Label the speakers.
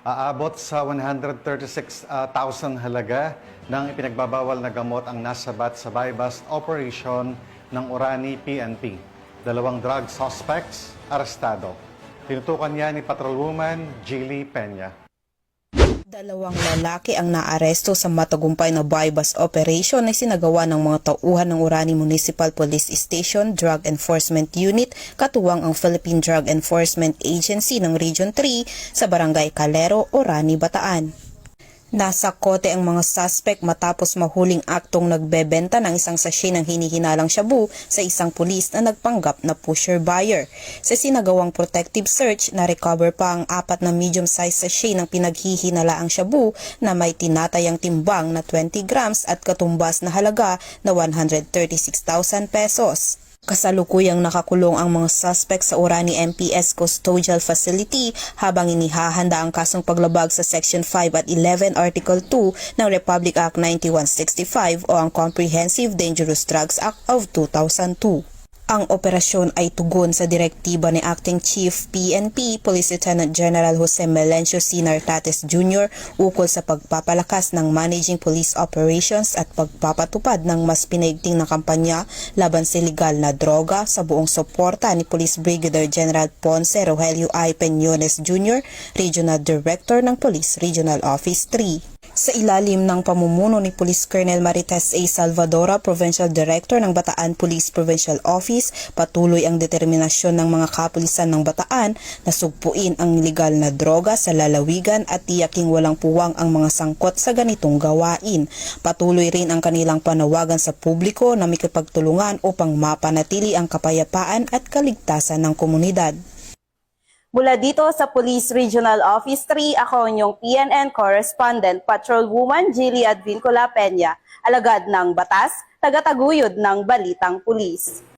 Speaker 1: Aabot sa 136,000 halaga ng ipinagbabawal na gamot ang nasabat sa buy-bust operation ng Orani PNP. 2 drug suspects arestado. Tinutukan niya ni Patrolwoman Jilly Peña.
Speaker 2: 2 lalaki ang naaresto sa matagumpay na buy-bust operation na sinagawa ng mga tauhan ng Orani Municipal Police Station Drug Enforcement Unit katuwang ang Philippine Drug Enforcement Agency ng Region 3 sa Barangay Calero, Orani, Bataan. Nasa kote ang mga suspect matapos mahuling aktong nagbebenta ng isang sachet ng hinihinalang shabu sa isang pulis na nagpanggap na pusher buyer. Sa sinagawang protective search, na-recover pa ang 4 na medium-sized sachet ng pinaghihinalaang shabu na may tinatayang timbang na 20 grams at katumbas na halaga na 136,000 pesos. Kasalukuyang nakakulong ang mga suspect sa Orani MPS Custodial Facility habang inihahanda ang kasong paglabag sa Section 5 at 11 Article 2 ng Republic Act 9165 o ang Comprehensive Dangerous Drugs Act of 2002. Ang operasyon ay tugon sa direktiba ni Acting Chief PNP Police Lieutenant General Jose Melencio C. Nartates Jr. ukol sa pagpapalakas ng managing police operations at pagpapatupad ng mas pinaigting na kampanya laban sa ilegal na droga sa buong suporta ni Police Brigadier General Ponce Rogelio I. Peñones Jr., Regional Director ng Police Regional Office 3. Sa ilalim ng pamumuno ni Police Colonel Marites A. Salvadora, Provincial Director ng Bataan Police Provincial Office, patuloy ang determinasyon ng mga kapulisan ng Bataan na sugpuin ang ilegal na droga sa lalawigan at tiyaking walang puwang ang mga sangkot sa ganitong gawain. Patuloy rin ang kanilang panawagan sa publiko na makipagtulungan upang mapanatili ang kapayapaan at kaligtasan ng komunidad.
Speaker 3: Mula dito sa Police Regional Office 3, ako ang inyong PNN Correspondent, Patrolwoman Jilly Advincula Peña, alagad ng batas, tagataguyod ng Balitang Pulis.